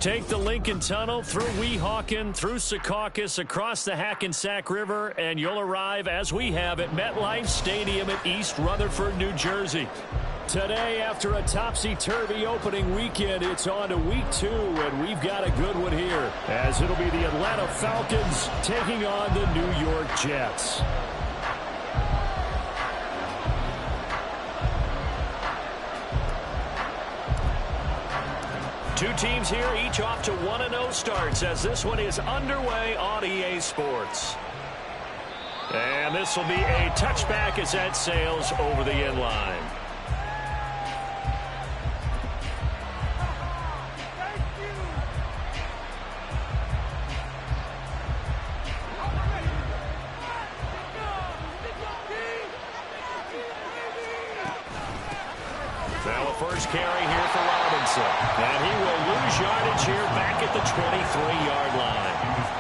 Take the Lincoln Tunnel through Weehawken, through Secaucus, across the Hackensack River, and you'll arrive, as we have, at MetLife Stadium at East Rutherford, New Jersey. Today, after a topsy-turvy opening weekend, it's on to week 2, and we've got a good one here, as it'll be the Atlanta Falcons taking on the New York Jets. Two teams here, each off to 1-0 starts as this one is underway on EA Sports. And this will be a touchback as that sails over the end line. Now a first carry here for Robinson. And he will lose yardage here back at the 23-yard line.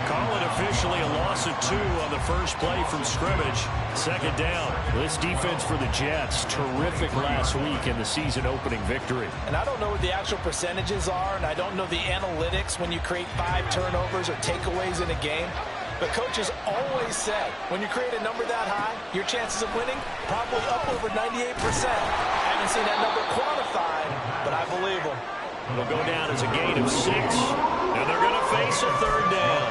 Call it officially a loss of 2 on the first play from scrimmage. Second down. This defense for the Jets, terrific last week in the season opening victory. And I don't know what the actual percentages are, and I don't know the analytics when you create 5 turnovers or takeaways in a game. But coaches always said, when you create a number that high, your chances of winning probably up over 98%. I haven't seen that number quantified, but I believe them. It'll go down as a gain of 6, and they're going to face a third down.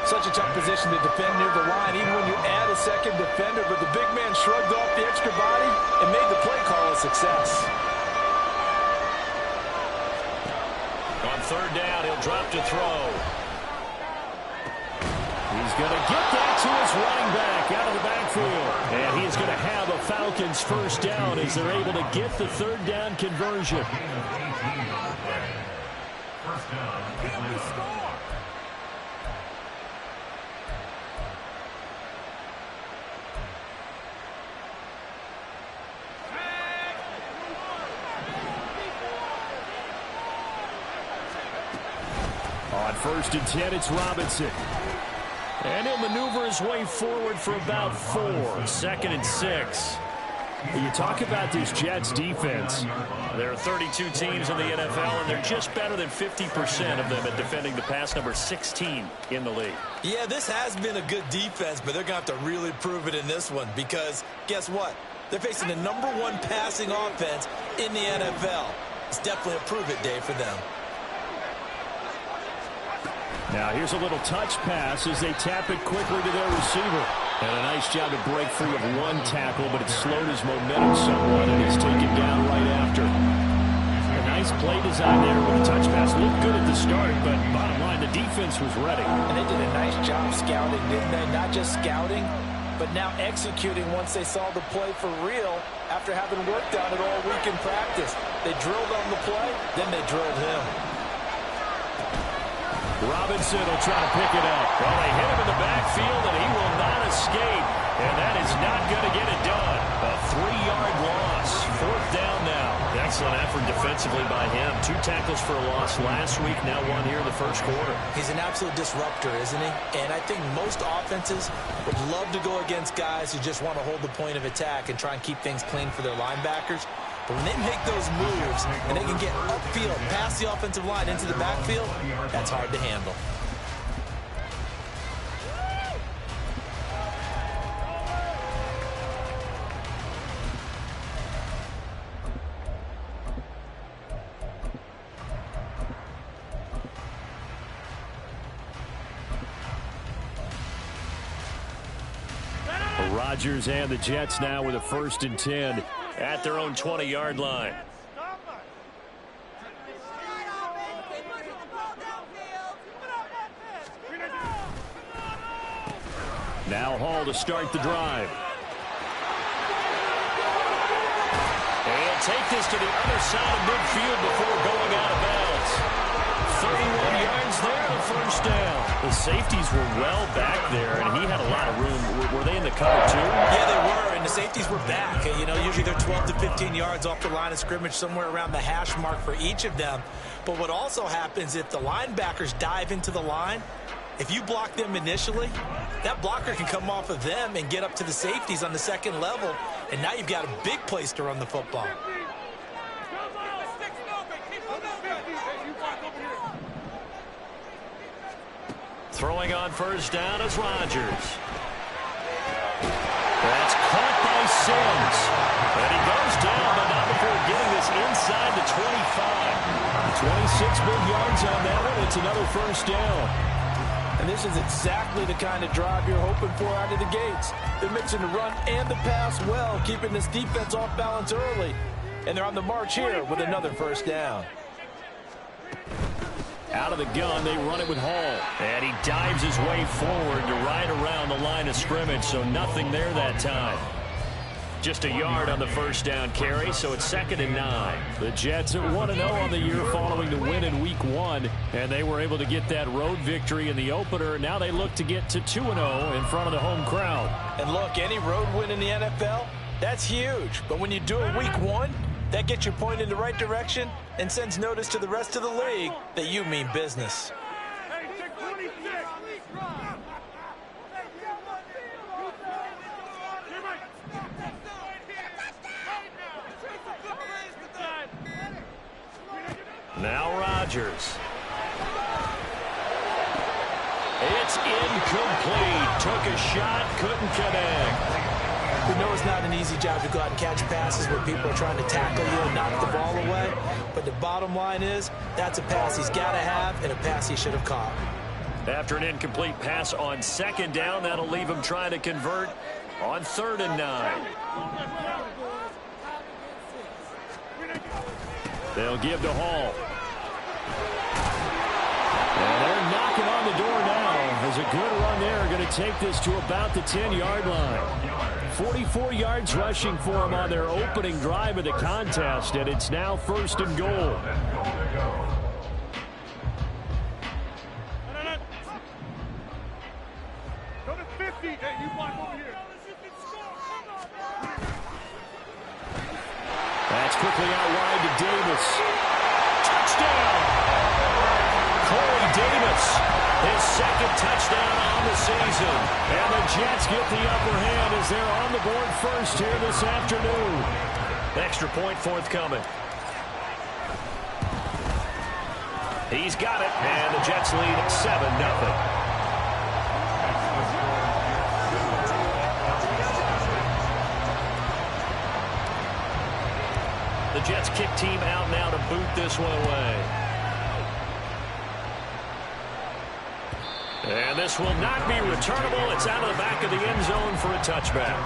Such a tough position to defend near the line, even when you add a second defender, but the big man shrugged off the extra body and made the play call a success. On third down, he'll drop to throw. He's going to get that to his running back out of the backfield. And he is going to have a Falcons first down as they're able to get the third down conversion. First down. Can we score? On first and 10, it's Robinson. And he'll maneuver his way forward for about 4. Second and 6. You talk about this Jets defense. There are 32 teams in the NFL, and they're just better than 50% of them at defending the pass, number 16 in the league. Yeah, this has been a good defense, but they're going to have to really prove it in this one because guess what? They're facing the number 1 passing offense in the NFL. It's definitely a prove-it day for them. Now here's a little touch pass as they tap it quickly to their receiver. And a nice job to break free of 1 tackle, but it slowed his momentum somewhat, and he's taken down right after. A nice play design there with a touch pass. Looked good at the start, but bottom line, the defense was ready. And they did a nice job scouting, didn't they? Not just scouting, but now executing once they saw the play for real after having worked on it all week in practice. They drilled on the play, then they drilled him. Robinson will try to pick it up. Well, they hit him in the backfield, and he will not escape. And that is not going to get it done. A 3-yard loss. Fourth down now. Excellent effort defensively by him. 2 tackles for a loss last week, now 1 here in the first quarter. He's an absolute disruptor, isn't he? And I think most offenses would love to go against guys who just want to hold the point of attack and try and keep things clean for their linebackers. But when they make those moves and they can get upfield, past the offensive line into the backfield, that's hard to handle. Rodgers and the Jets now with a first and 10 at their own 20-yard line. Now Hall to start the drive. And take this to the other side of midfield before going out of bounds. 31 yards there, the first down. The safeties were well back there, and he had a lot of room. Were they in the cover too? Yeah, they were, and the safeties were back. You know, usually they're 12 to 15 yards off the line of scrimmage, somewhere around the hash mark for each of them. But what also happens if the linebackers dive into the line, if you block them initially, that blocker can come off of them and get up to the safeties on the second level, and now you've got a big place to run the football. Throwing on first down is Rodgers. That's caught by Sims. And he goes down, but not before getting this inside the 25. 26 big yards on that one. It's another first down. And this is exactly the kind of drive you're hoping for out of the gates. They're mixing the run and the pass well, keeping this defense off balance early. And they're on the march here with another first down. Out of the gun, they run it with Hall. And he dives his way forward to right around the line of scrimmage, so nothing there that time. Just a yard on the first down carry, so it's 2nd and 9. The Jets at 1-0 on the year following the win in Week 1, and they were able to get that road victory in the opener. Now they look to get to 2-0 in front of the home crowd. And look, any road win in the NFL, that's huge. But when you do it Week 1, that gets you pointed in the right direction and sends notice to the rest of the league that you mean business. Now Rodgers. It's incomplete. Took a shot, couldn't connect. We know it's not an easy job to go out and catch passes where people are trying to tackle you and knock the ball away. But the bottom line is, that's a pass he's got to have and a pass he should have caught. After an incomplete pass on 2nd down, that'll leave him trying to convert on 3rd and 9. They'll give to Hall. And they're knocking on the door now. There's a good run there. Going to take this to about the 10-yard line. 44 yards rushing for him on their opening drive of the contest, and it's now 1st and goal. Go to 50. Hey, you block over here. That's quickly out wide to Davis. Touchdown! Corey Davis, his 2nd touchdown on the season. And the Jets get the upper hand as they're on the board first here this afternoon. Extra point forthcoming. He's got it, and the Jets lead 7-0. The Jets kick team out now to boot this one away. And this will not be returnable. It's out of the back of the end zone for a touchback.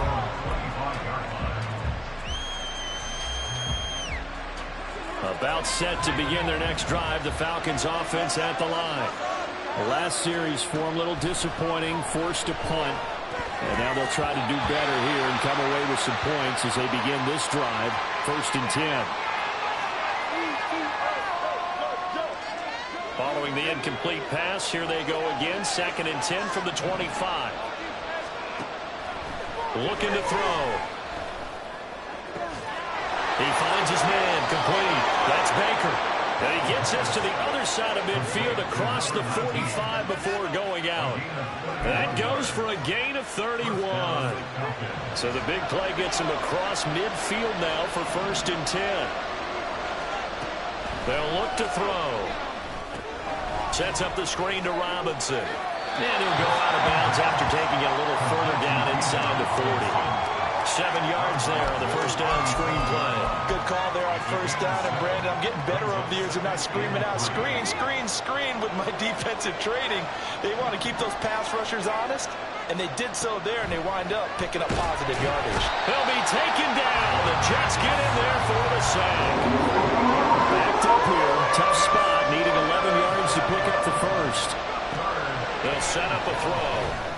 About set to begin their next drive. The Falcons offense at the line. The last series for them, a little disappointing, forced to punt. And now they'll try to do better here and come away with some points as they begin this drive. 1st and 10. Following the incomplete pass, here they go again. 2nd and 10 from the 25. Looking to throw. He finds his man, complete. That's Baker. And he gets this to the other side of midfield across the 45 before going out. That goes for a gain of 31. So the big play gets him across midfield now for 1st and 10. They'll look to throw. Sets up the screen to Robinson. And he'll go out of bounds after taking it a little further down inside the 40. 7 yards there on the first down screen play. Good call there on first down. And Brandon, I'm getting better over the years of not screaming out, screen, screen, screen with my defensive training. They want to keep those pass rushers honest, and they did so there, and they wind up picking up positive yardage. He'll be taken down. The Jets get in there for the sack. Backed up here. Tough spot. Needing 11 yards to pick up the first. They'll set up a throw.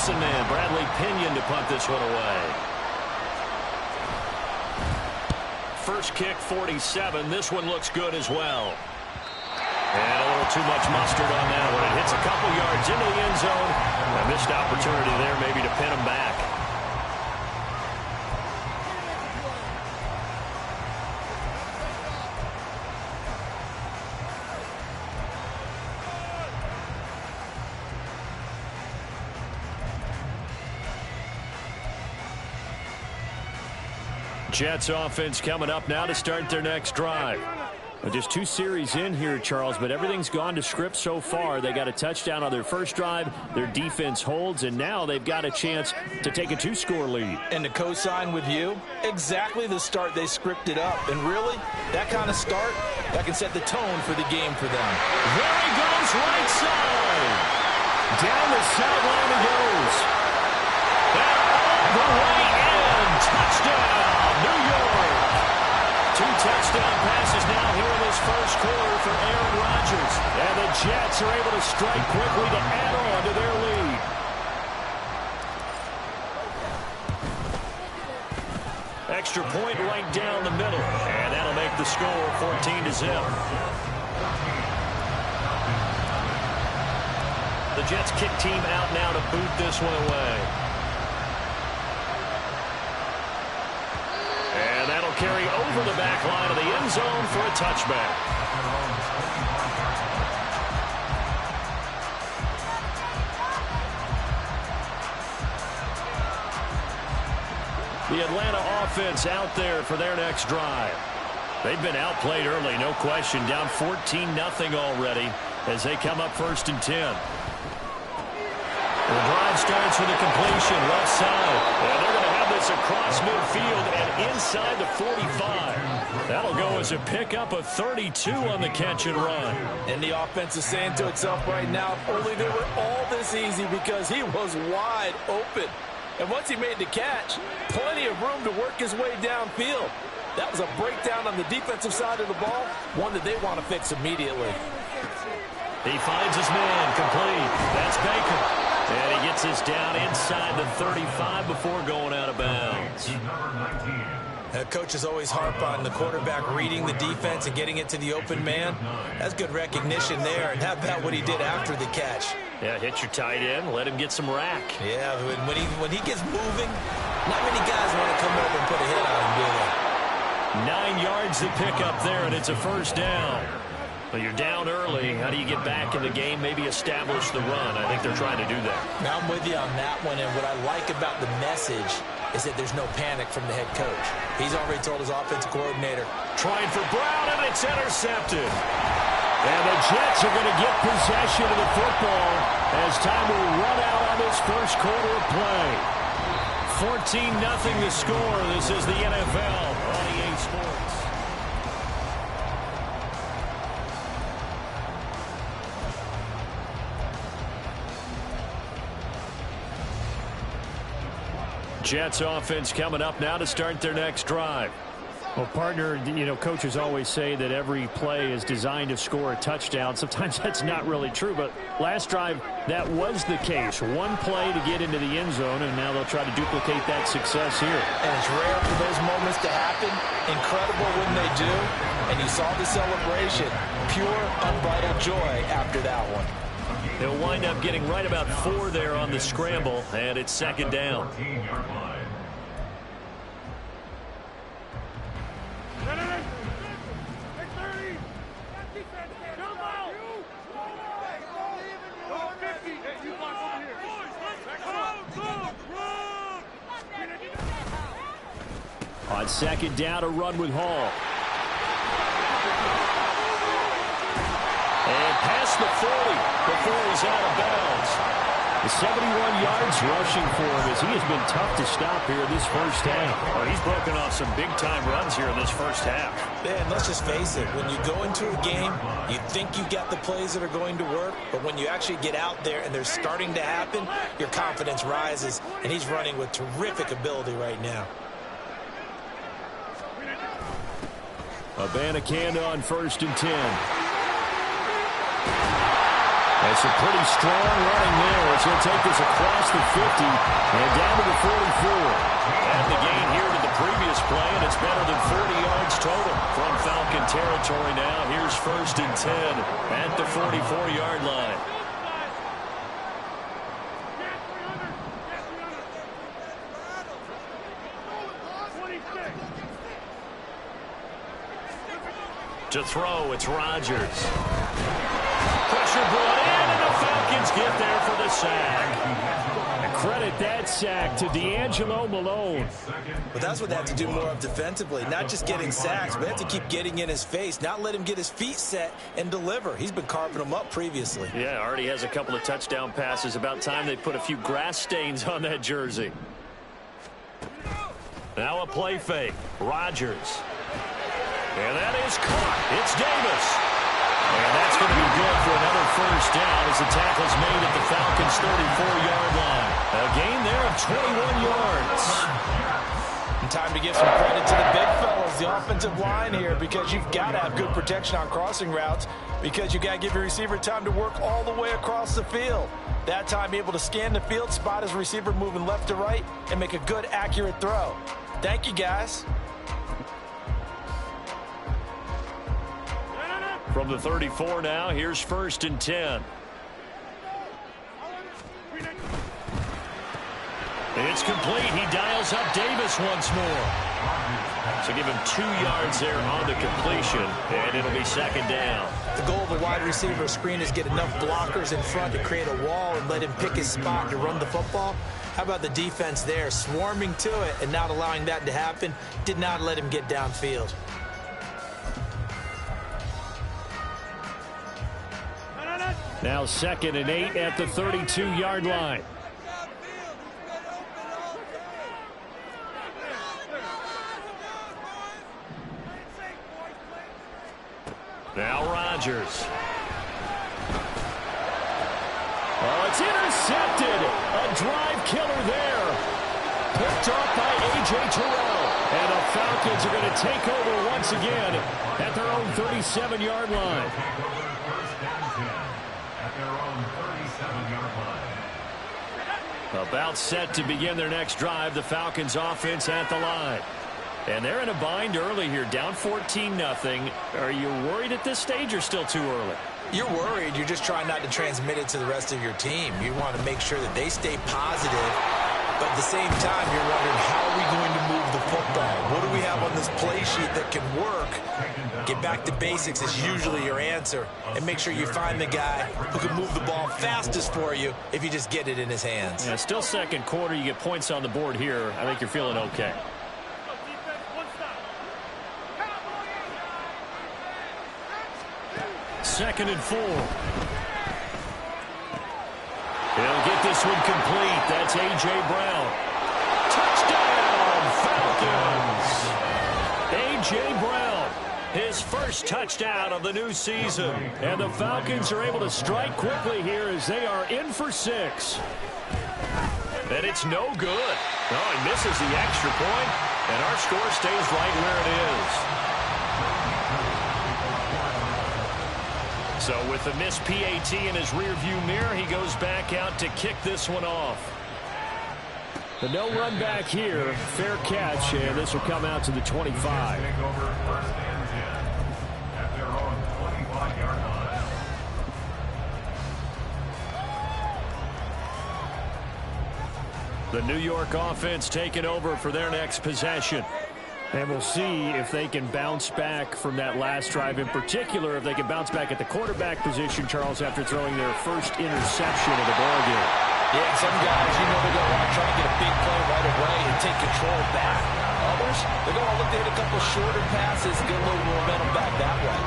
Clemson man, Bradley Pinion, to punt this one away. First kick, 47. This one looks good as well. And a little too much mustard on that one. It hits a couple yards into the end zone. A missed opportunity there maybe to pin him back. Jets offense coming up now to start their next drive. Just 2 series in here, Charles, but everything's gone to script so far. They got a touchdown on their first drive. Their defense holds, and now they've got a chance to take a 2-score lead. And to co-sign with you, exactly the start they scripted up. And really, that kind of start, that can set the tone for the game for them. There he goes, right side. Down the sideline he goes. And all the way in. Touchdown, New York. 2 touchdown passes now here in this first quarter for Aaron Rodgers. And the Jets are able to strike quickly to add on to their lead. Extra point right down the middle. And that'll make the score 14-0. The Jets kick team out now to boot this one away. And that'll carry over the back line of the end zone for a touchback. The Atlanta offense out there for their next drive. They've been outplayed early, no question. Down 14-0 already as they come up 1st and 10. The drive starts with a completion left side. And they're going to have this across midfield and inside the 45. That'll go as a pickup of 32 on the catch and run. And the offense is saying to itself right now, if only they were all this easy, because he was wide open. And once he made the catch, plenty of room to work his way downfield. That was a breakdown on the defensive side of the ball, one that they want to fix immediately. He finds his man complete. That's Baker. And he gets this down inside the 35 before going out of bounds. Coaches always harp on the quarterback reading the defense and getting it to the open man. That's good recognition there. And how about what he did after the catch? Yeah, hit your tight end, let him get some rack. Yeah, when he gets moving, not many guys want to come over and put a hit on him, do they? 9 yards to pick up there, and it's a first down. Well, you're down early. How do you get back in the game? Maybe establish the run. I think they're trying to do that. Now I'm with you on that one, and what I like about the message is that there's no panic from the head coach. He's already told his offensive coordinator. Trying for Brown, and it's intercepted. And the Jets are going to get possession of the football as time will run out on this first quarter of play. 14-0 the score. This is the NFL on EA Sports. Jets offense coming up now to start their next drive. Well, partner, you know, coaches always say that every play is designed to score a touchdown. Sometimes that's not really true, but last drive, that was the case. One play to get into the end zone, and now they'll try to duplicate that success here. And it's rare for those moments to happen. Incredible when they do. And you saw the celebration. Pure, unbridled joy after that one. They'll wind up getting right about 4 there on the scramble, and it's 2nd down. On 2nd down, a run with Hall. And past the 40 before he's out of bounds. The 71 yards rushing for him as he has been tough to stop here in this first half. Oh, he's broken off some big-time runs here in this first half. Man, let's just face it. When you go into a game, you think you got the plays that are going to work, but when you actually get out there and they're starting to happen, your confidence rises, and he's running with terrific ability right now. Abanikanda on 1st and 10. And some pretty strong running there as he'll take this across the 50 and down to the 44. And the gain here to the previous play, and it's better than 40 yards total from Falcon territory now. Here's 1st and 10 at the 44-yard line. To throw, it's Rodgers. Pressure brought in, and the Falcons get there for the sack. Credit that sack to D'Angelo Malone. But that's what they have to do more of defensively. Not just getting sacks, but they have to keep getting in his face, not let him get his feet set and deliver. He's been carving them up previously. Yeah, already has a couple of touchdown passes. About time they put a few grass stains on that jersey. Now a play fake. Rodgers. And that is caught. It's Davis. And that's going to be good for another 1st down as the tackle's made at the Falcons' 34-yard line. A gain there of 21 yards. And time to give some credit to the big fellas, the offensive line here, because you've got to have good protection on crossing routes, because you've got to give your receiver time to work all the way across the field. That time able to scan the field, spot his receiver moving left to right, and make a good, accurate throw. Thank you, guys. From the 34 now, here's 1st and 10. It's complete. He dials up Davis once more. So give him 2 yards there on the completion, and it'll be 2nd down. The goal of a wide receiver screen is get enough blockers in front to create a wall and let him pick his spot to run the football. How about the defense there, swarming to it and not allowing that to happen? Did not let him get downfield. Now 2nd and 8 at the 32-yard line. Now Rodgers. Oh, it's intercepted. A drive killer there. Picked off by A.J. Terrell. And the Falcons are going to take over once again at their own 37-yard line. About set to begin their next drive, the Falcons offense at the line. And they're in a bind early here, down 14-0. Are you worried at this stage or still too early? You're worried. You're just trying not to transmit it to the rest of your team. You want to make sure that they stay positive. But at the same time, you're wondering, how are we going to move the football? What do we have on this play sheet that can work? Get back to basics is usually your answer. And make sure you find the guy who can move the ball fastest for you if you just get it in his hands. Yeah, still 2nd quarter. You get points on the board here. I think you're feeling okay. Second and 4. He'll get this one complete. That's A.J. Brown. Touchdown, Falcons! A.J. Brown, his first touchdown of the new season. And the Falcons are able to strike quickly here as they are in for 6. And it's no good. Oh, he misses the extra point, and our score stays right where it is. So with the missed PAT in his rearview mirror, he goes back out to kick this one off. The no run back here, fair catch, and this will come out to the 25. The New York offense taking over for their next possession. And we'll see if they can bounce back from that last drive, in particular if they can bounce back at the quarterback position, Charles, after throwing their first interception of the ballgame. Yeah, some guys, they're going to want to try and get a big play right away and take control back. Others, they're going to look to hit a couple shorter passes and get a little momentum back that way.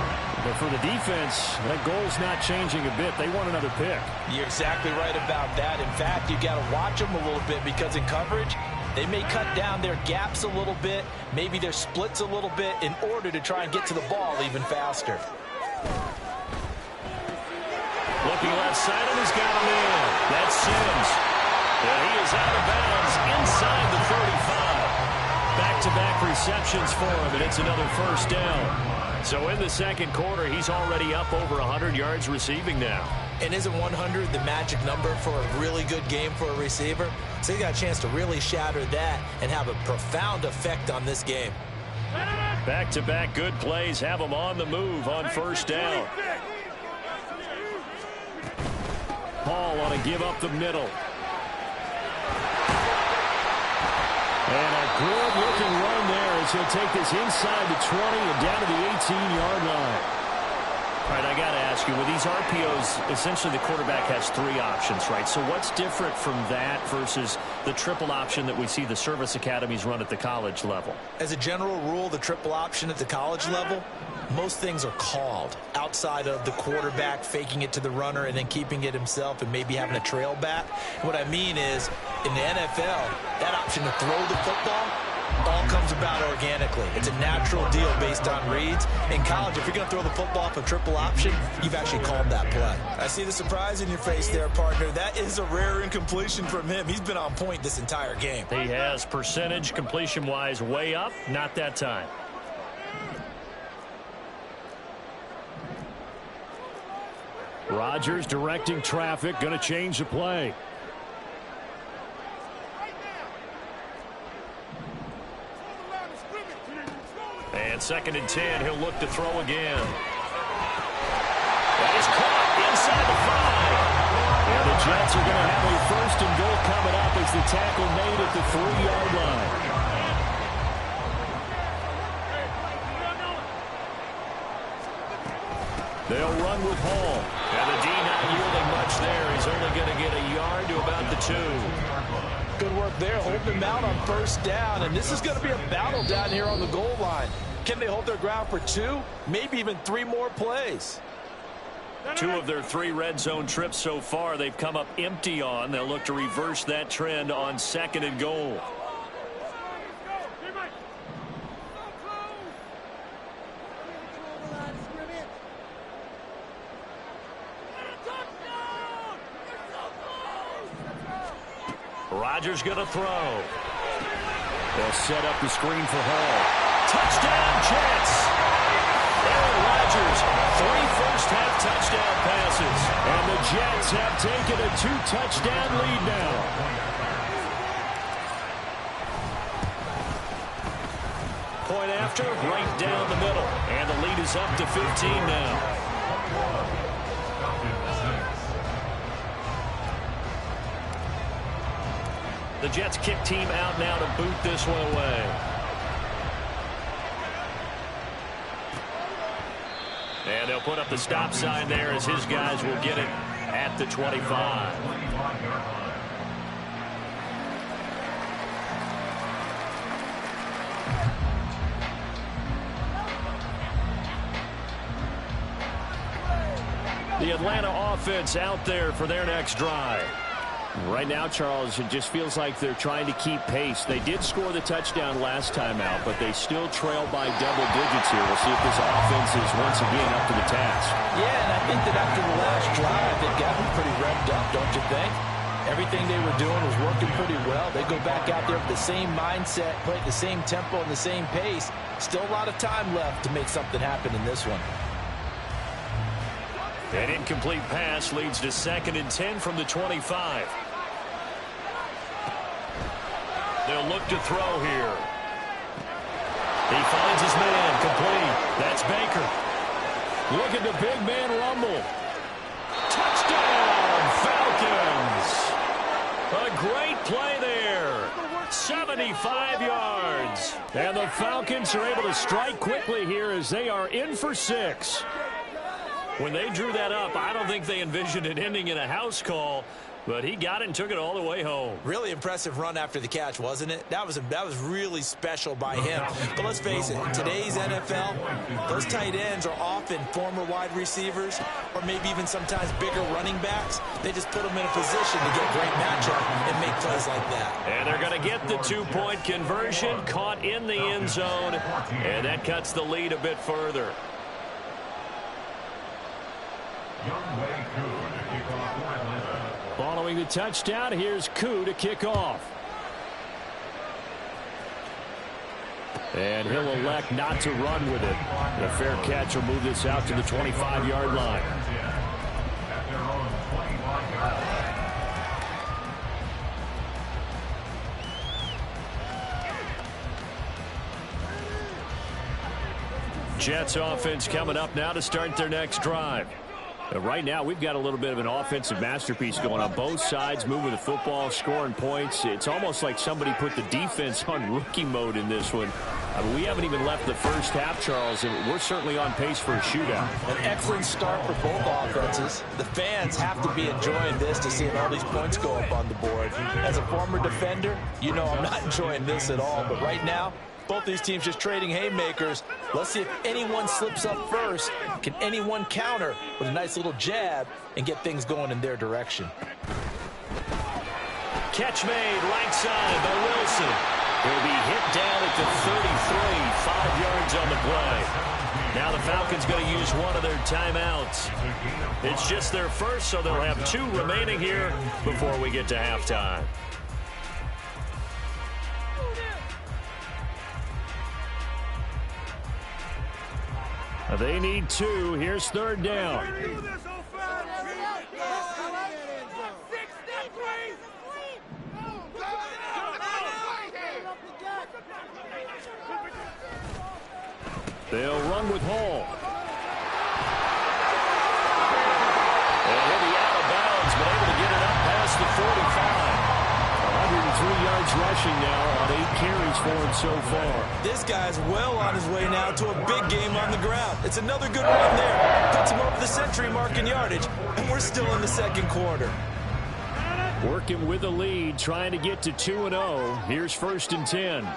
But for the defense, that goal's not changing a bit. They want another pick. You're exactly right about that. In fact, you got to watch them a little bit, because in coverage, they may cut down their gaps a little bit, maybe their splits a little bit, in order to try and get to the ball even faster. Looking left side, and he's got him in. That's Sims. And he is out of bounds inside the 35. Back-to-back receptions for him, and it's another 1st down. So in the 2nd quarter, he's already up over 100 yards receiving now. And isn't 100 the magic number for a really good game for a receiver? So he got a chance to really shatter that and have a profound effect on this game. Back-to-back good plays have them on the move on first down. Paul want to give up the middle. And a good-looking run there as he'll take this inside the 20 and down to the 18-yard line. All right, I got to ask you, with these RPOs, essentially the quarterback has three options, right? So what's different from that versus the triple option that we see the service academies run at the college level? As a general rule, the triple option at the college level, most things are called outside of the quarterback faking it to the runner and then keeping it himself and maybe having a trail back. What I mean is, in the NFL, that option to throw the football all comes about organically. It's a natural deal based on reads. In college, if you're going to throw the football off a triple option, you've actually called that play. I see the surprise in your face there, partner. That is a rare incompletion from him. He's been on point this entire game. He has percentage completion-wise way up. Not that time. Rodgers directing traffic, going to change the play. And 2nd and 10, he'll look to throw again. That is caught inside the 5. And the Jets are going to have a 1st and goal coming up as the tackle made at the 3-yard line. They'll run with Hall. And the D not yielding much there. He's only going to get a yard to about the 2. Good work there, holding them out on 1st down. And this is going to be a battle down here on the goal line. Can they hold their ground for 2, maybe even 3 more plays? 2 of their 3 red zone trips so far they've come up empty on. They'll look to reverse that trend on 2nd and goal. Rodgers going to throw. They'll set up the screen for Hall. Touchdown, Jets! Aaron Rodgers, 3 first-half touchdown passes. And the Jets have taken a 2-touchdown lead now. Point after, right down the middle. And the lead is up to 15 now. The Jets kick team out now to boot this one away. And they'll put up the stop sign there as his guys will get it at the 25. The Atlanta offense out there for their next drive. Right now, Charles, it just feels like they're trying to keep pace. They did score the touchdown last time out, but they still trail by double digits here. We'll see if this offense is once again up to the task. Yeah, and I think that after the last drive, they've gotten pretty revved up, don't you think? Everything they were doing was working pretty well. They go back out there with the same mindset, play at the same tempo and the same pace. Still a lot of time left to make something happen in this one. An incomplete pass leads to 2nd and 10 from the 25. They'll look to throw here. He finds his man complete. That's Baker. Look at the big man rumble. Touchdown, Falcons. A great play there. 75 yards. And the Falcons are able to strike quickly here as they are in for 6. When they drew that up, I don't think they envisioned it ending in a house call, but he got it and took it all the way home. Really impressive run after the catch, wasn't it? That was really special by him. But let's face it, in today's NFL, those tight ends are often former wide receivers or maybe even sometimes bigger running backs. They just put them in a position to get a great matchup and make plays like that. And they're going to get the 2-point conversion, caught in the end zone, and that cuts the lead a bit further. Following the touchdown, here's Koo to kick off. And he'll elect not to run with it. The fair catch will move this out to the 25-yard line. Jets offense coming up now to start their next drive. Right now, we've got a little bit of an offensive masterpiece going on. Both sides moving the football, scoring points. It's almost like somebody put the defense on rookie mode in this one. We haven't even left the first half, Charles, and we're certainly on pace for a shootout. An excellent start for both offenses. The fans have to be enjoying this to see all these points go up on the board. As a former defender, you know I'm not enjoying this at all. But right now, both these teams just trading haymakers. Let's see if anyone slips up first. Can anyone counter with a nice little jab and get things going in their direction? Catch made right side by Wilson. He'll be hit down at the 33, 5 yards on the play. Now the Falcons going to use one of their timeouts. It's just their first, so they'll have 2 remaining here before we get to halftime. They need 2. Here's third down. They'll run with Hall. And he'll be out of bounds, but able to get it up past the 45. 103 yards rushing now on 8 carries for him so far. This guy's well on his way now to a big game on the ground. It's another good run there. Puts him over the century mark in yardage, and we're still in the second quarter. Working with the lead, trying to get to 2-0. Here's 1st and 10.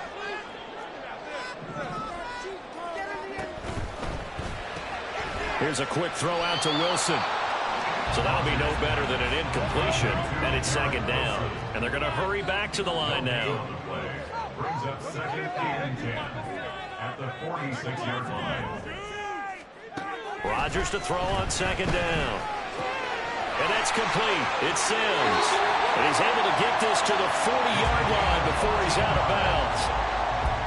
Here's a quick throw out to Wilson. So that'll be no better than an incompletion, and it's 2nd down. And they're going to hurry back to the line now. Brings up 2nd and 10 at the 46-yard line. Rodgers to throw on 2nd down. And that's complete. It's Sims. And he's able to get this to the 40-yard line before he's out of bounds.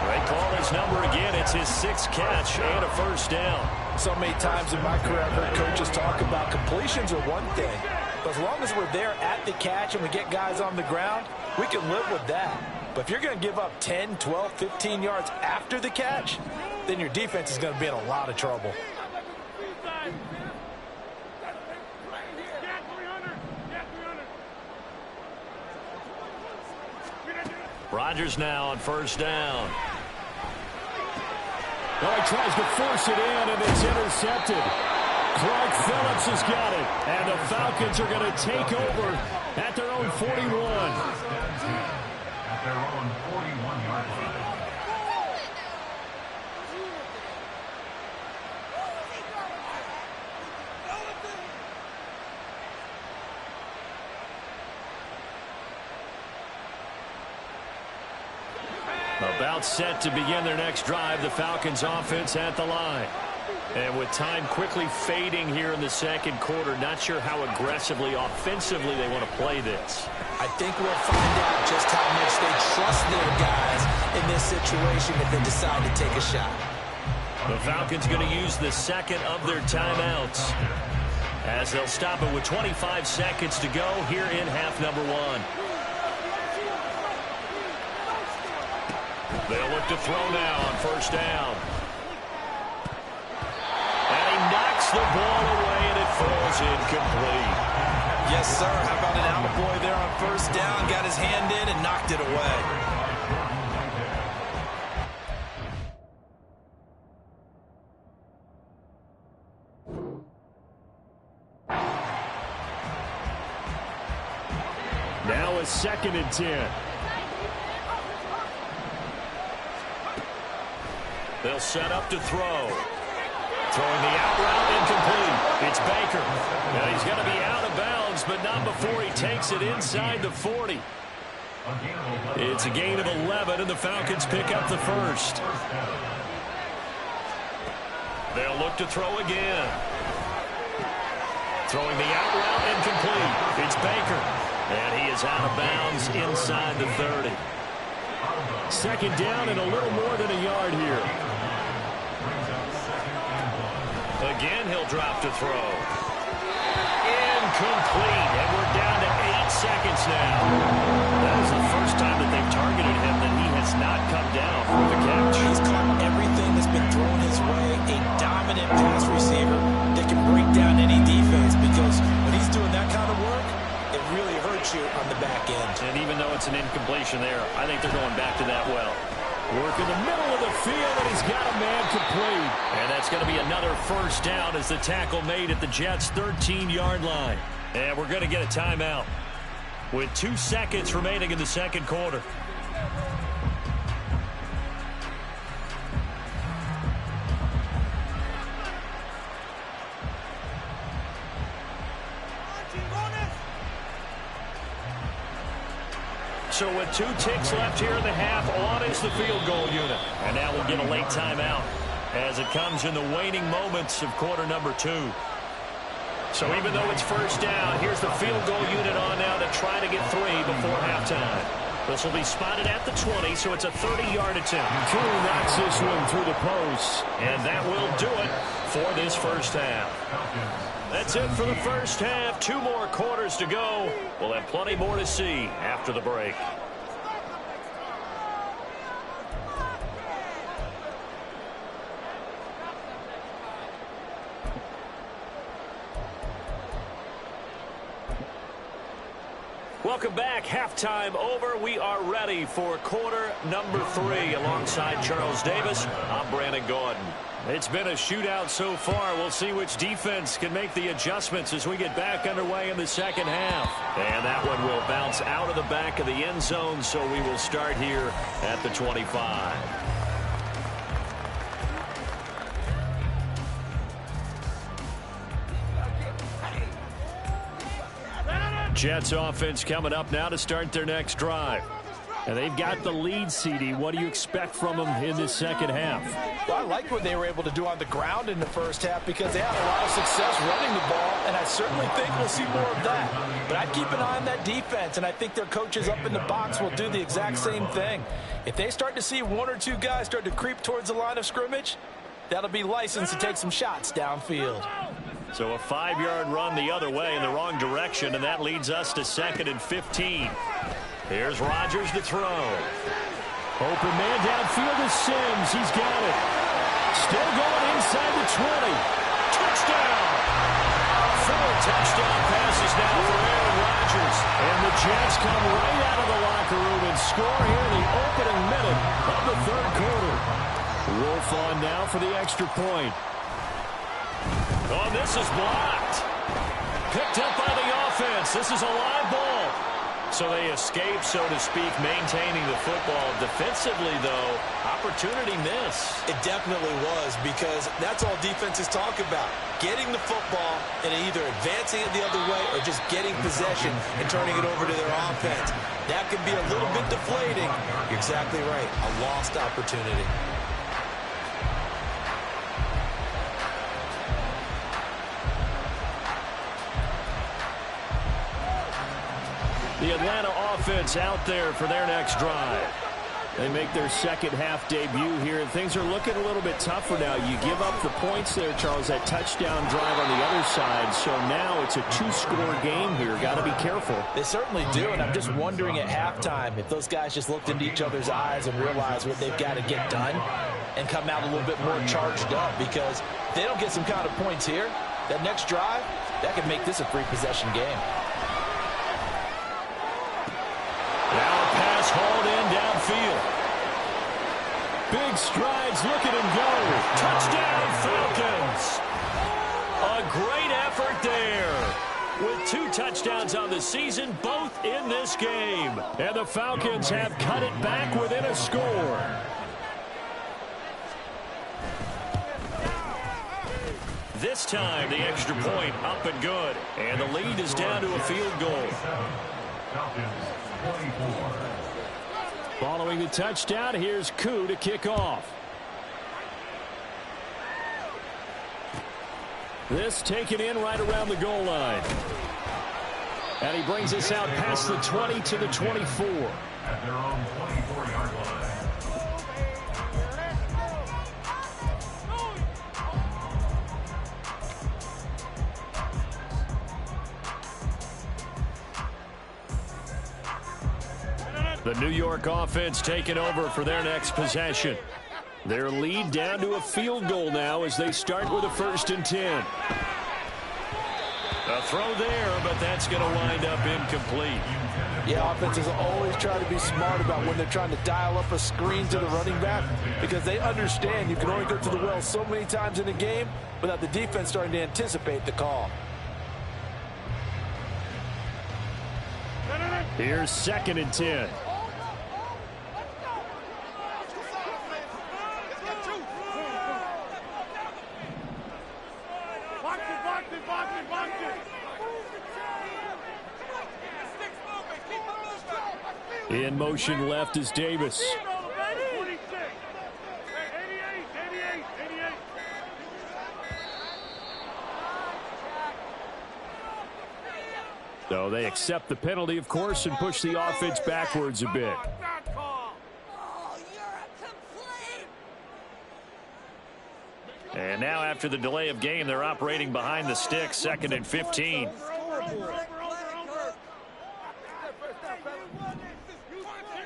They call his number again. It's his 6th catch and a 1st down. So many times in my career I've heard coaches talk about completions are one thing. But as long as we're there at the catch and we get guys on the ground, we can live with that. But if you're going to give up 10, 12, 15 yards after the catch, then your defense is going to be in a lot of trouble. Rodgers now on 1st down. Well, he tries to force it in, and it's intercepted. Clark Phillips has got it, and the Falcons are going to take over at their own 41. At their own 41-yard line. About set to begin their next drive, the Falcons offense at the line. And with time quickly fading here in the second quarter, not sure how aggressively, offensively they want to play this. I think we'll find out just how much they trust their guys in this situation if they decide to take a shot. The Falcons going to use the 2nd of their timeouts as they'll stop it with 25 seconds to go here in half number 1. They'll look to throw now on 1st down. And he knocks the ball away, and it falls incomplete. Yes, sir. How about an attaboy there on 1st down? Got his hand in and knocked it away. Now a 2nd and 10. They'll set up to throw. Throwing the out route, incomplete. It's Baker. Now he's going to be out of bounds, but not before he takes it inside the 40. It's a gain of 11, and the Falcons pick up the 1st. They'll look to throw again. Throwing the out route, incomplete. It's Baker. And he is out of bounds inside the 30. 2nd down and a little more than a yard here. Again, he'll drop to throw. Incomplete, and we're down to 8 seconds now. That is the first time that they've targeted him that he has not come down for the catch. He's caught everything that's been thrown his way. A formation there. I think they're going back to that well. Work in the middle of the field, and he's got a man complete. And that's going to be another first down as the tackle made at the Jets' 13-yard line. And we're going to get a timeout with 2 seconds remaining in the second quarter. So with 2 ticks left here in the half, on is the field goal unit. And now we'll get a late timeout as it comes in the waning moments of quarter number 2. So even though it's first down, here's the field goal unit on now to try to get 3 before halftime. This will be spotted at the 20, so it's a 30-yard attempt. Koo knocks this one through the post. And that will do it for this first half. That's it for the first half. 2 more quarters to go. We'll have plenty more to see after the break. Welcome back. Halftime over. We are ready for quarter number 3. Alongside Charles Davis, I'm Brandon Gordon. It's been a shootout so far. We'll see which defense can make the adjustments as we get back underway in the second half. And that one will bounce out of the back of the end zone, so we will start here at the 25. Jets offense coming up now to start their next drive. And they've got the lead, CD. What do you expect from them in this second half? Well, I like what they were able to do on the ground in the first half because they had a lot of success running the ball, and I certainly think we'll see more of that. But I'd keep an eye on that defense, and I think their coaches up in the box will do the exact same thing. If they start to see 1 or 2 guys start to creep towards the line of scrimmage, that'll be licensed to take some shots downfield. So a 5-yard run the other way in the wrong direction, and that leads us to 2nd and 15. Here's Rodgers to throw. Open man downfield to Sims. He's got it. Still going inside the 20. Touchdown! 4 touchdown passes now for Aaron Rodgers. And the Jets come right out of the locker room and score here in the opening minute of the third quarter. Wolf on now for the extra point. Oh, this is blocked. Picked up by the offense. This is a live ball. So they escape, so to speak, maintaining the football. Defensively, though, opportunity miss. It definitely was, because that's all defenses talk about. Getting the football and either advancing it the other way or just getting possession and turning it over to their offense. That can be a little bit deflating. You're exactly right. A lost opportunity. The Atlanta offense out there for their next drive. They make their second half debut here, and things are looking a little bit tougher now. You give up the points there, Charles, that touchdown drive on the other side. So now it's a 2-score game here. Got to be careful. They certainly do, and I'm just wondering at halftime if those guys just looked into each other's eyes and realized what they've got to get done and come out a little bit more charged up, because if they don't get some kind of points here, that next drive, that could make this a free possession game. Now a pass hauled in downfield. Big strides, look at him go. Touchdown, Falcons. A great effort there. With 2 touchdowns on the season, both in this game. And the Falcons have cut it back within a score. This time, the extra point up and good. And the lead is down to a field goal. Following the touchdown, here's Koo to kick off. This taken in right around the goal line. And he brings us out past the 20 to the 24. At their own 24-yard line. The New York offense taking over for their next possession. Their lead down to a field goal now as they start with a 1st and 10. A throw there, but that's going to wind up incomplete. Yeah, offenses always try to be smart about when they're trying to dial up a screen to the running back because they understand you can only go to the well so many times in a game without the defense starting to anticipate the call. Here's 2nd and 10. In motion left is Davis. So they accept the penalty, of course, and push the offense backwards a bit. And now after the delay of game, they're operating behind the sticks, 2nd and 15.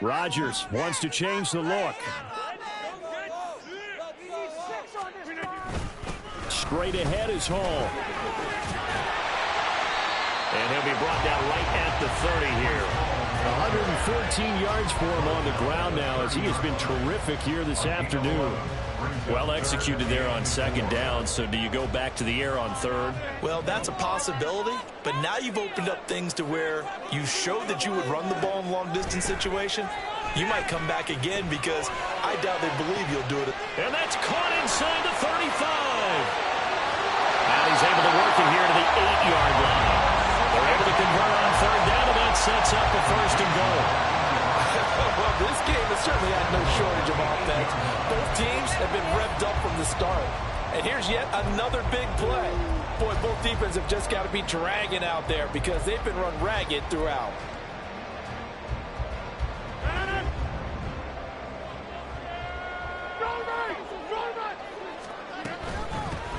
Rodgers wants to change the look. Straight ahead is Hall. And he'll be brought down right at the 30 here. 114 yards for him on the ground now as he has been terrific here this afternoon. Well executed there on 2nd down, so do you go back to the air on 3rd? Well, that's a possibility, but now you've opened up things to where you showed that you would run the ball in long-distance situation. You might come back again because I doubt they believe you'll do it. And that's caught inside the 35. And he's able to work it here to the 8-yard line. They're able to convert on 3rd down, and that sets up a 1st and goal. Well, this game has certainly had no shortage of offense. Both teams have been revved up from the start. And here's yet another big play. Boy, both defenses have just got to be dragging out there because they've been run ragged throughout.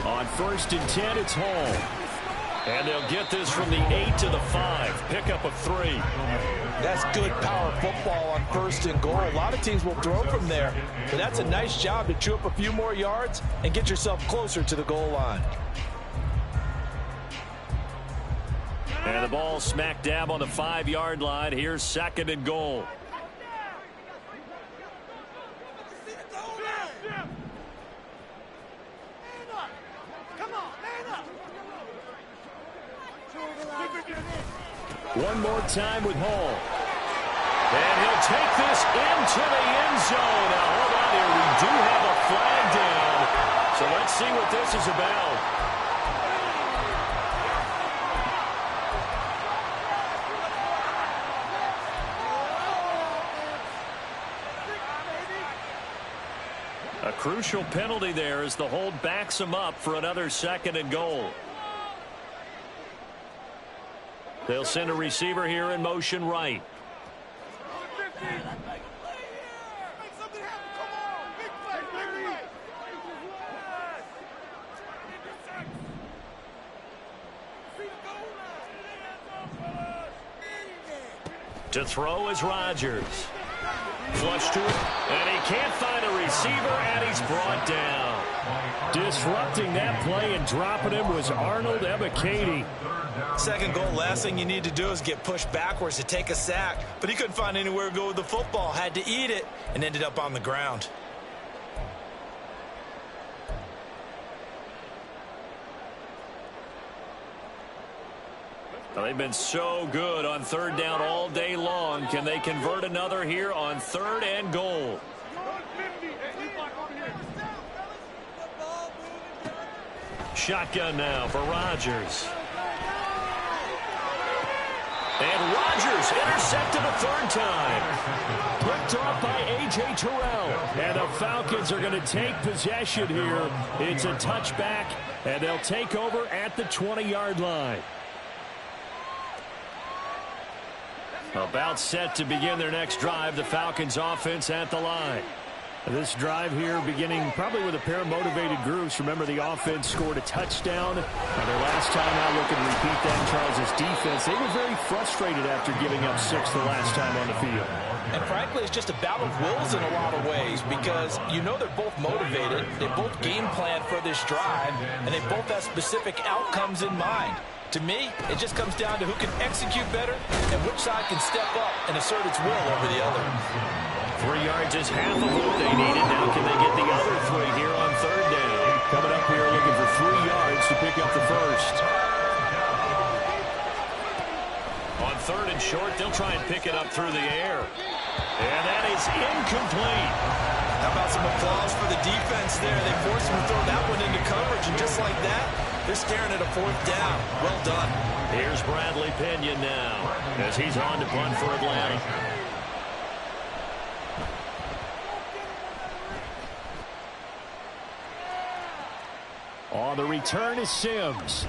On 1st and 10, it's Hall. And they'll get this from the 8 to the 5. Pick up a 3. That's good power football on 1st and goal. A lot of teams will throw from there. But that's a nice job to chew up a few more yards and get yourself closer to the goal line. And the ball smack dab on the 5-yard line. Here's 2nd and goal. One more time with Hall. And he'll take this into the end zone. Now, hold on here. We do have a flag down. So let's see what this is about. A crucial penalty there as the hold backs him up for another 2nd and goal. They'll send a receiver here in motion right. To throw is Rodgers. Flush to it, and he can't find a receiver, and he's brought down. Disrupting that play and dropping him was Arnold Ebiketie. 2nd goal, last thing you need to do is get pushed backwards to take a sack. But he couldn't find anywhere to go with the football, had to eat it, and ended up on the ground. Well, they've been so good on 3rd down all day long. Can they convert another here on 3rd and goal? Shotgun now for Rodgers. And Rodgers intercepted a 3rd time. Picked off by A.J. Terrell. And the Falcons are going to take possession here. It's a touchback, and they'll take over at the 20-yard line. About set to begin their next drive. The Falcons offense at the line. This drive here beginning probably with a pair of motivated groups. Remember, the offense scored a touchdown. Their last time out, looking to repeat that in Charles' defense. They were very frustrated after giving up 6 the last time on the field. And frankly, it's just a battle of wills in a lot of ways because you know they're both motivated. They both game plan for this drive, and they both have specific outcomes in mind. To me, it just comes down to who can execute better and which side can step up and assert its will over the other. 3 yards is half of what they needed. Now can they get the other 3 here on third down? Coming up here looking for 3 yards to pick up the first. On third and short, they'll try and pick it up through the air. And that is incomplete. How about some applause for the defense there? They forced him to throw that one into coverage, and just like that, they're staring at a 4th down. Well done. Here's Bradley Pinion now as he's on to punt for Atlanta. On the return is Sims.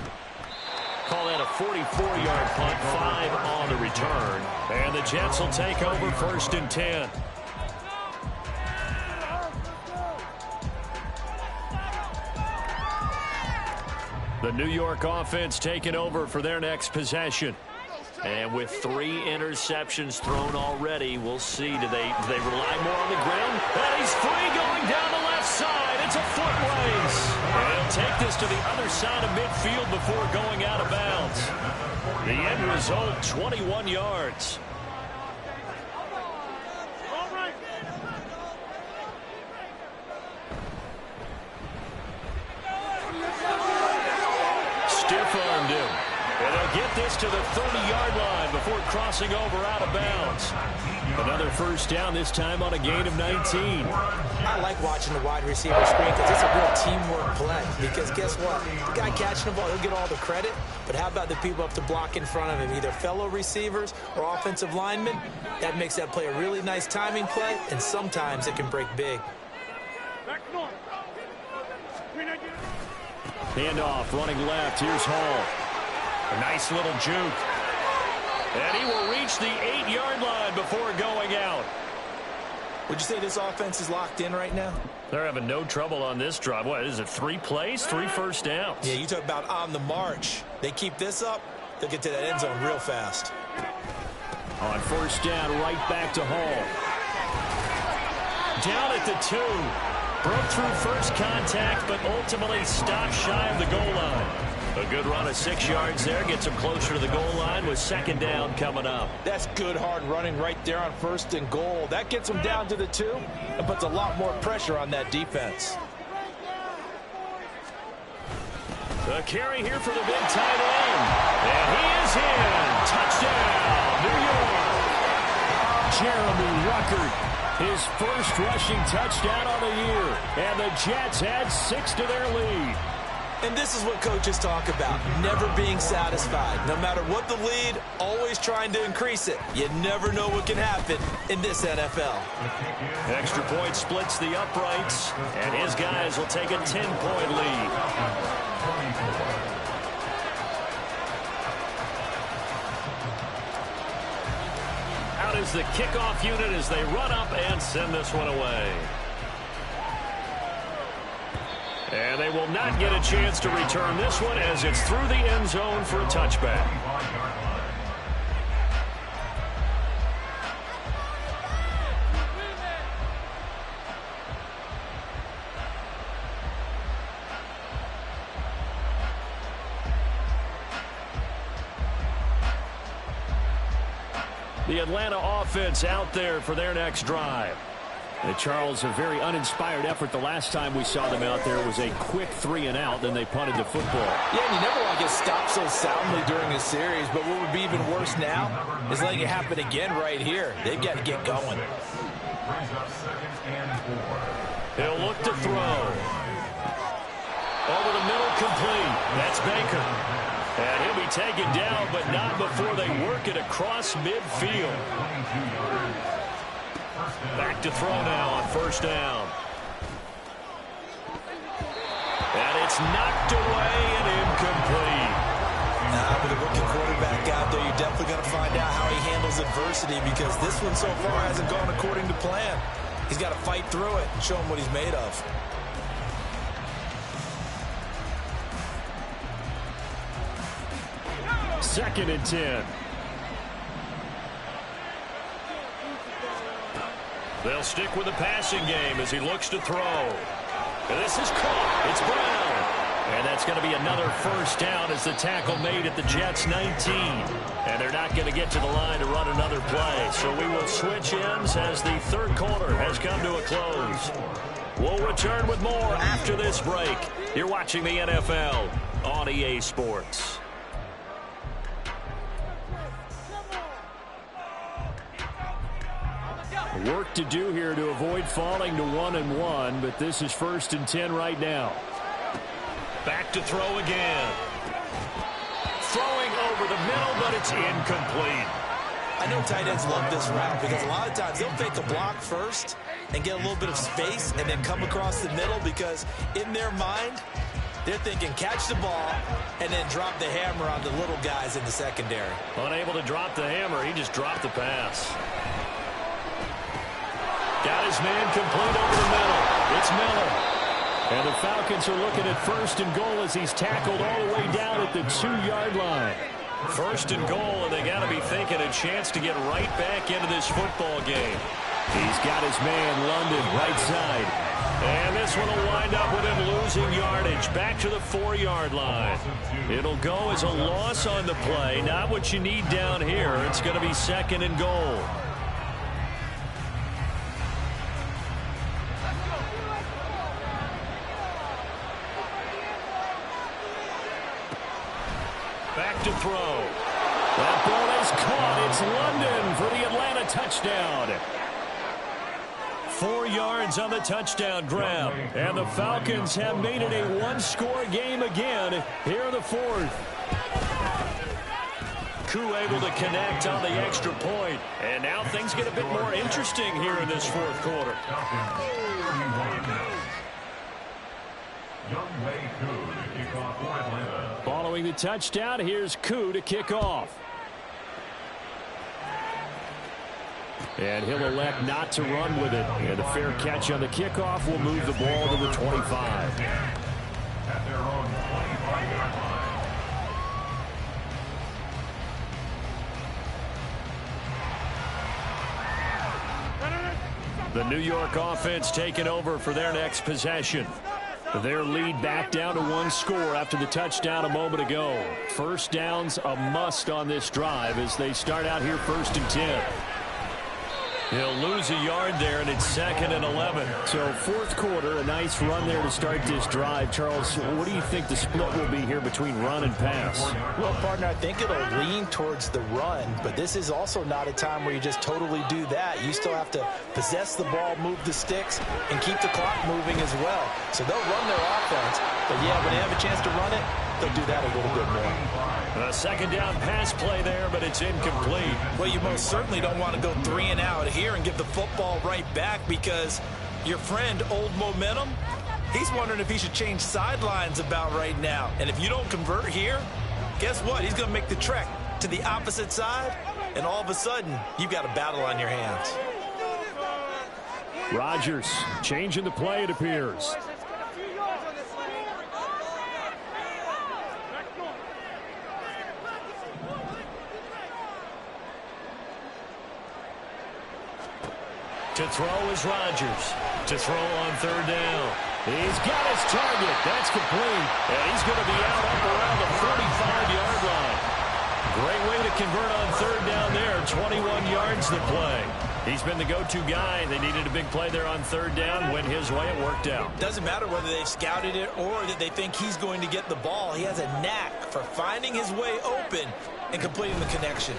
Call that a 44-yard punt, 5 on the return. And the Jets will take over 1st and 10. The New York offense taking over for their next possession. And with 3 interceptions thrown already, we'll see. Do they rely more on the ground? And he's free going down the left side. It's a foot race. And he'll take this to the other side of midfield before going out of bounds. The end result, 21 yards. Stiff-armed him. And they'll get this to the 30-yard line before crossing over out of bounds. Another first down, this time on a gain of 19. I like watching the wide receiver screen because it's a real teamwork play. Because guess what? The guy catching the ball, he'll get all the credit. But how about the people up to block in front of him, either fellow receivers or offensive linemen? That makes that play a really nice timing play, and sometimes it can break big. Handoff, running left. Here's Hall. A nice little juke. And he will reach the 8-yard line before going out. Would you say this offense is locked in right now? They're having no trouble on this drive. What is it, 3 plays, 3 first downs? Yeah, you talk about on the march. They keep this up, they'll get to that end zone real fast. On first down, right back to Hall. Down at the 2. Broke through first contact, but ultimately stopped shy of the goal line. A good run of 6 yards there. Gets him closer to the goal line with 2nd down coming up. That's good hard running right there on 1st and goal. That gets him down to the 2 and puts a lot more pressure on that defense. The carry here for the big tight end. And he is in. Touchdown, New York. Jeremy Ruckert. His first rushing touchdown on the year. And the Jets add 6 to their lead. And this is what coaches talk about, never being satisfied. No matter what the lead, always trying to increase it. You never know what can happen in this NFL. Extra point splits the uprights, and his guys will take a 10-point lead. Out is the kickoff unit as they run up and send this one away. And they will not get a chance to return this one as it's through the end zone for a touchback. The Atlanta offense out there for their next drive. Charles, a very uninspired effort the last time we saw them out there. Was a quick 3-and-out, then they punted the football. Yeah, and you never want to get stopped so soundly during a series, but what would be even worse now is letting it happen again right here. They've got to get going. He'll look to throw. Over the middle, complete. That's Baker. And he'll be taken down, but not before they work it across midfield. Back to throw now on first down. And it's knocked away and incomplete. Now, with a rookie quarterback out there, you're definitely going to find out how he handles adversity because this one so far hasn't gone according to plan. He's got to fight through it and show him what he's made of. Second and 10. They'll stick with the passing game as he looks to throw. And this is caught. It's Brown. And that's going to be another first down as the tackle made at the Jets' 19. And they're not going to get to the line to run another play. So we will switch ends as the third quarter has come to a close. We'll return with more after this break. You're watching the NFL on EA Sports. Work to do here to avoid falling to 1-1, but this is 1st and 10 right now. Back to throw again. Throwing over the middle, but it's incomplete. I know tight ends love this route because a lot of times they'll fake a block first and get a little bit of space and then come across the middle because in their mind, they're thinking catch the ball and then drop the hammer on the little guys in the secondary. Unable to drop the hammer, he just dropped the pass. Got his man complete over the middle. It's Miller. And the Falcons are looking at 1st and goal as he's tackled all the way down at the 2-yard line. 1st and goal, and they got to be thinking a chance to get right back into this football game. He's got his man, London, right side. And this one will wind up with him losing yardage back to the 4-yard line. It'll go as a loss on the play. Not what you need down here. It's going to be 2nd and goal. Back to throw. That ball is caught. It's London for the Atlanta touchdown. 4 yards on the touchdown grab. And the Falcons have made it a one-score game again here in the 4th. Koo able to connect on the extra point. And now things get a bit more interesting here in this 4th quarter. Following the touchdown, here's Koo to kick off. And he'll elect not to run with it. And a fair catch on the kickoff will move the ball to the 25. At their own 25-yard line. The New York offense taking over for their next possession. Their lead back down to 1 score after the touchdown a moment ago. First down's a must on this drive as they start out here 1st and 10. He'll lose a yard there, and it's 2nd and 11. So 4th quarter, a nice run there to start this drive. Charles, what do you think the split will be here between run and pass? Well, partner, I think it'll lean towards the run, but this is also not a time where you just totally do that. You still have to possess the ball, move the sticks, and keep the clock moving as well. So they'll run their offense, but yeah, when they have a chance to run it, they'll do that a little bit more. A 2nd down pass play there, but it's incomplete. Well, you most certainly don't want to go 3 and out here and give the football right back because your friend, Old Momentum, he's wondering if he should change sidelines about right now. And if you don't convert here, guess what? He's going to make the trek to the opposite side, and all of a sudden, you've got a battle on your hands. Rodgers changing the play, it appears. To throw is Rodgers. To throw on 3rd down. He's got his target. That's complete. And he's going to be out up around the 45-yard line. Great way to convert on 3rd down there. 21 yards to play. He's been the go-to guy. They needed a big play there on 3rd down. Went his way. It worked out. Doesn't matter whether they've scouted it or that they think he's going to get the ball. He has a knack for finding his way open and completing the connection.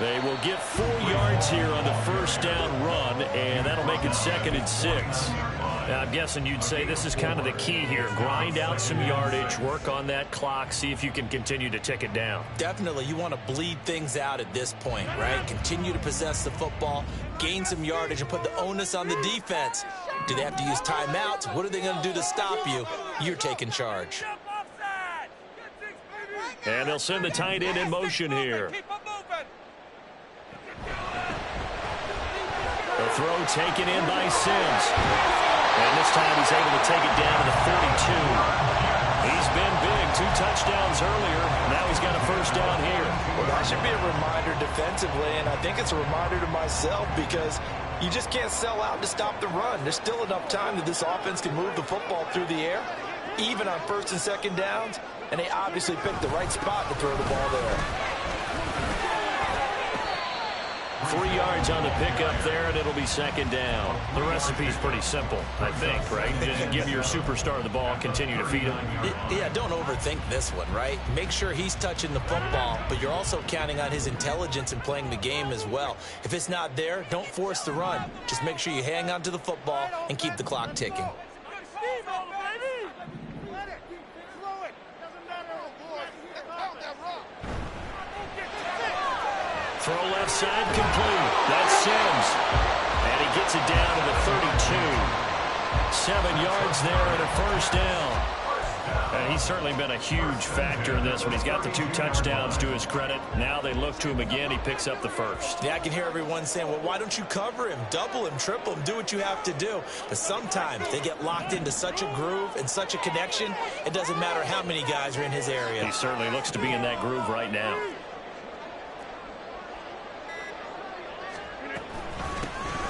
They will get 4 yards here on the 1st down run, and that'll make it 2nd and 6. Now, I'm guessing you'd say this is kind of the key here. Grind out some yardage, work on that clock, see if you can continue to tick it down. Definitely, you want to bleed things out at this point, right? Continue to possess the football, gain some yardage, and put the onus on the defense. Do they have to use timeouts? What are they going to do to stop you? You're taking charge. And they'll send the tight end in motion here. The throw taken in by Sims. And this time he's able to take it down to the 32. He's been big 2 touchdowns earlier. Now he's got a first down here. Well, that should be a reminder defensively, and I think it's a reminder to myself because you just can't sell out to stop the run. There's still enough time that this offense can move the football through the air, even on 1st and 2nd downs, and they obviously picked the right spot to throw the ball there. 3 yards on the pickup there, and it'll be 2nd down. The recipe's pretty simple, I think, right? Just give your superstar the ball, continue to feed him. Yeah, don't overthink this one, right? Make sure he's touching the football, but you're also counting on his intelligence in playing the game as well. If it's not there, don't force the run. Just make sure you hang on to the football and keep the clock ticking. Throw left side complete. That's Sims. And he gets it down to the 32. 7 yards there and a first down. And he's certainly been a huge factor in this when he's got the 2 touchdowns to his credit. Now they look to him again. He picks up the first. Yeah, I can hear everyone saying, well, why don't you cover him, double him, triple him, do what you have to do. But sometimes they get locked into such a groove and such a connection, it doesn't matter how many guys are in his area. He certainly looks to be in that groove right now.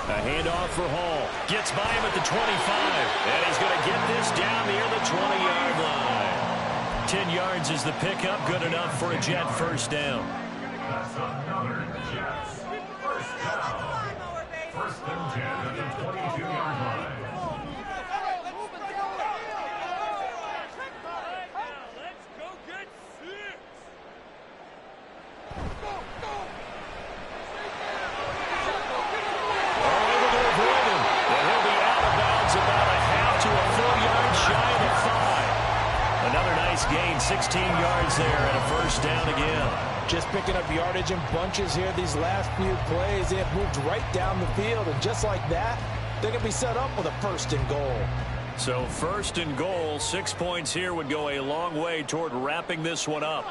A handoff for Hall. Gets by him at the 25. And he's going to get this down near the 20-yard line. 10 yards is the pickup. Good enough for a Jet first down. That's another Jets first down. 1st and 10 at the 22-yard line. Gain 16 yards there and a first down again. Just picking up yardage in bunches here these last few plays. They have moved right down the field, and just like that, they're going to be set up with a 1st and goal. So 1st and goal, 6 points here would go a long way toward wrapping this one up.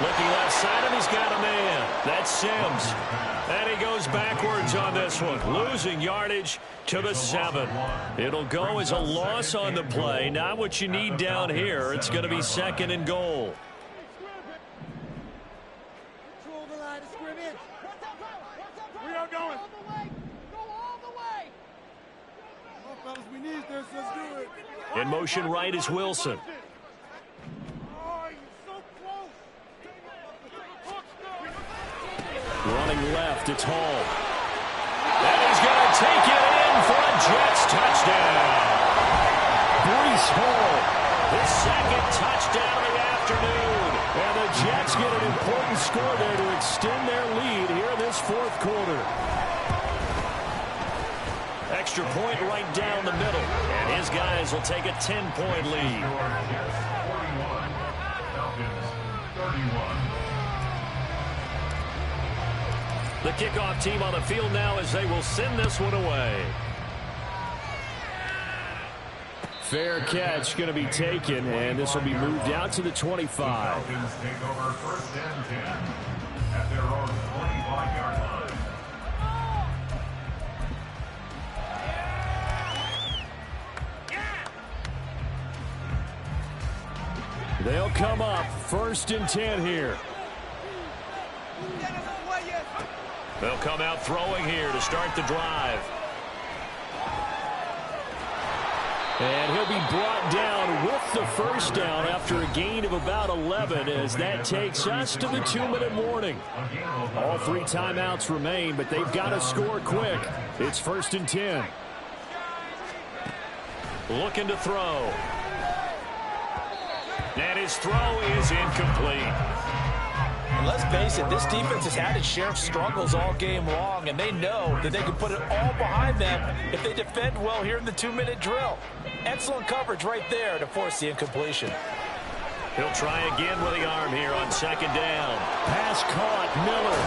Looking left side, and he's got a man. That's Sims. And he goes backwards on this one, losing yardage to the 7. It'll go as a loss on the play. Not what you need down here. It's going to be 2nd and goal. Control the line of scrimmage. We are going. Go all the way. Well, fellas, we need this. Let's do it. In motion right is Wilson. Running left, it's Hall. And he's going to take it in for a Jets touchdown. Breece Hall, his 2nd touchdown of the afternoon. And the Jets get an important score there to extend their lead here in this 4th quarter. Extra point right down the middle. And his guys will take a 10-point lead. 41, Falcons 31. The kickoff team on the field now as they will send this one away. Fair catch going to be taken, and this will be moved out to the 25. The Falcons take over 1st and 10 at their own 25-yard line. They'll come up 1st and 10 here. They'll come out throwing here to start the drive. And he'll be brought down with the first down after a gain of about 11 as that takes us to the 2-minute warning. All 3 timeouts remain, but they've got to score quick. It's 1st and 10. Looking to throw. And his throw is incomplete. And let's face it, this defense has had its share of struggles all game long, and they know that they can put it all behind them if they defend well here in the 2-minute drill. Excellent coverage right there to force the incompletion. He'll try again with the arm here on 2nd down. Pass caught, Miller.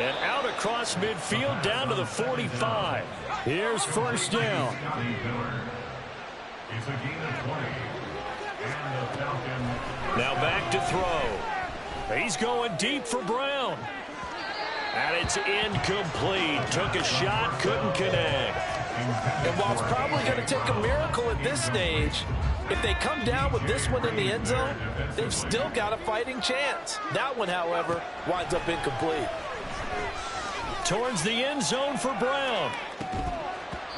And out across midfield down to the 45. Here's 1st down. It's a gain of 20. Now back to throw. He's going deep for Brown. And it's incomplete. Took a shot, couldn't connect. And while it's probably going to take a miracle at this stage, if they come down with this one in the end zone, they've still got a fighting chance. That one, however, winds up incomplete. Towards the end zone for Brown.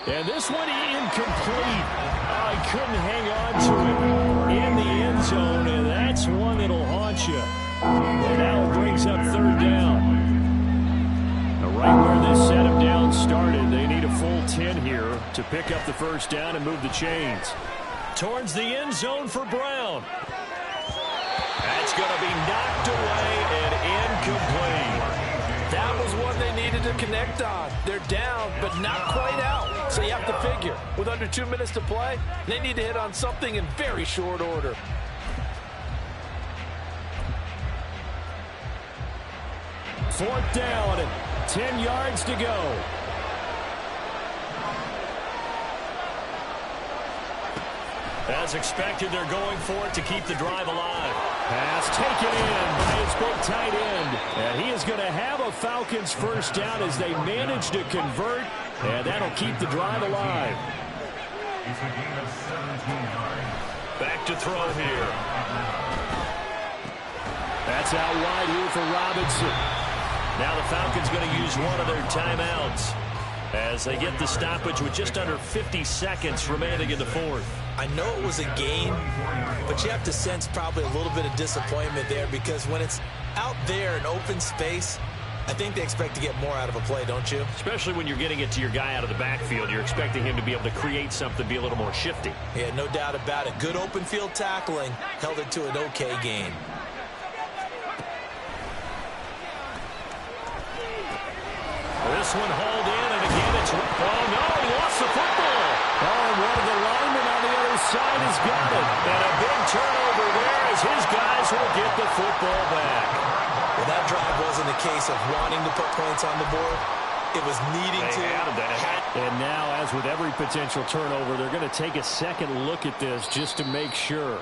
And this one incomplete. Oh, he couldn't hang on to it in the end zone, and that's one that'll haunt you. And now it brings up third down. Right where this setup down started, they need a full 10 here to pick up the first down and move the chains. Towards the end zone for Brown. That's going to be knocked away and incomplete. That was one they needed to connect on. They're down, but not quite out. So you have to figure, with under 2 minutes to play, they need to hit on something in very short order. Fourth down, 10 yards to go. As expected, they're going for it to keep the drive alive. Pass taken in by his big tight end. And he is going to have a Falcons first down as they manage to convert. And that'll keep the drive alive. Back to throw here. That's out wide here for Robinson. Now the Falcons going to use one of their timeouts as they get the stoppage with just under 50 seconds remaining in the fourth. I know it was a game, but you have to sense probably a little bit of disappointment there because when it's out there in open space, I think they expect to get more out of a play, don't you? Especially when you're getting it to your guy out of the backfield. You're expecting him to be able to create something, be a little more shifty. Yeah, no doubt about it. Good open field tackling held it to an okay game. This one hauled in, and again it's... Oh, no, he lost the football. Oh, and one of the linemen on the other side has got it. And a big turnover there as his guys will get the football back. Well, that drive wasn't a case of wanting to put points on the board. It was needing to. And now, as with every potential turnover, they're going to take a second look at this just to make sure.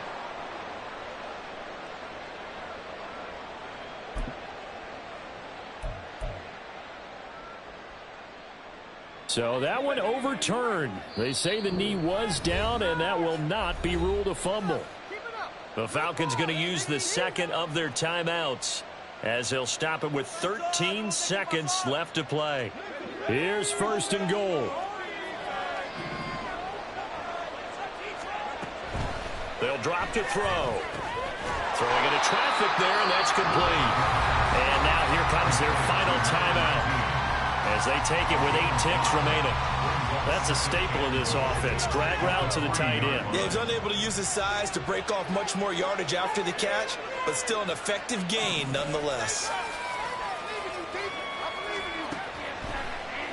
So that one overturned. They say the knee was down, and that will not be ruled a fumble. The Falcons going to use the second of their timeouts as they'll stop it with 13 seconds left to play. Here's first and goal. They'll drop to throw. Throwing into traffic there, and that's complete. And now here comes their final timeout as they take it with 8 ticks remaining. That's a staple of this offense. Drag route to the tight end. Yeah, he's unable to use his size to break off much more yardage after the catch, but still an effective gain nonetheless.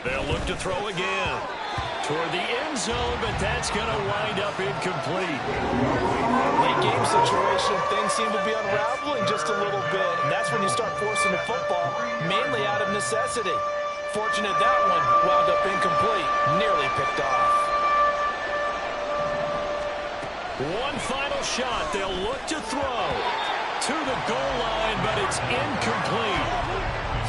They'll look to throw again. Toward the end zone, but that's going to wind up incomplete. Late game situation, things seem to be unraveling just a little bit, and that's when you start forcing the football, mainly out of necessity. Fortunate that one wound up incomplete, nearly picked off. One final shot. They'll look to throw to the goal line, but it's incomplete.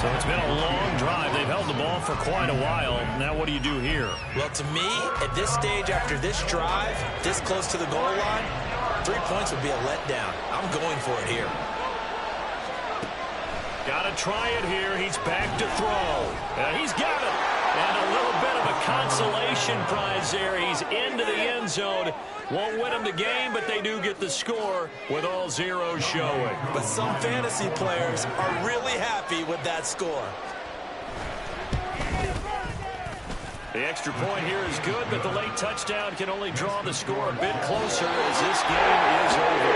So it's been a long drive. They've held the ball for quite a while. Now what do you do here? Well, to me, at this stage after this drive, this close to the goal line, 3 points would be a letdown. I'm going for it here. Got to try it here. He's back to throw. And he's got it. And a little bit of a consolation prize there. He's into the end zone. Won't win them the game, but they do get the score with all zeros showing. But some fantasy players are really happy with that score. The extra point here is good, but the late touchdown can only draw the score a bit closer as this game is over.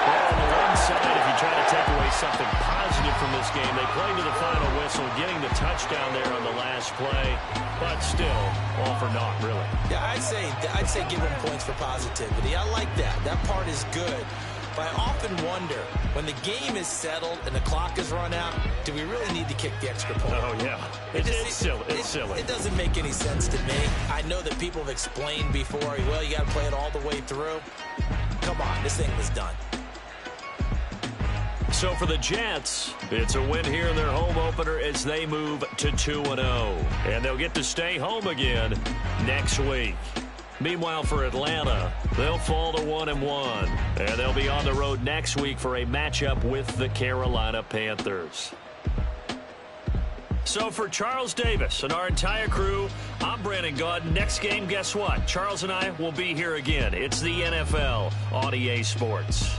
Well, on the one side, if you try to take away something positive from this game, they played to the final whistle, getting the touchdown there on the last play, but still, all for naught, really. Yeah, I'd say give them points for positivity. I like that. That part is good. But I often wonder, when the game is settled and the clock is run out, do we really need to kick the extra point? Oh, yeah. It's silly. It's silly. It doesn't make any sense to me. I know that people have explained before, well, you got to play it all the way through. come on, this thing was done. So for the Jets, it's a win here in their home opener as they move to 2-0. And they'll get to stay home again next week. Meanwhile, for Atlanta, they'll fall to 1-1. And they'll be on the road next week for a matchup with the Carolina Panthers. So for Charles Davis and our entire crew, I'm Brandon Gaudin. Next game, guess what? Charles and I will be here again. It's the NFL on EA Sports.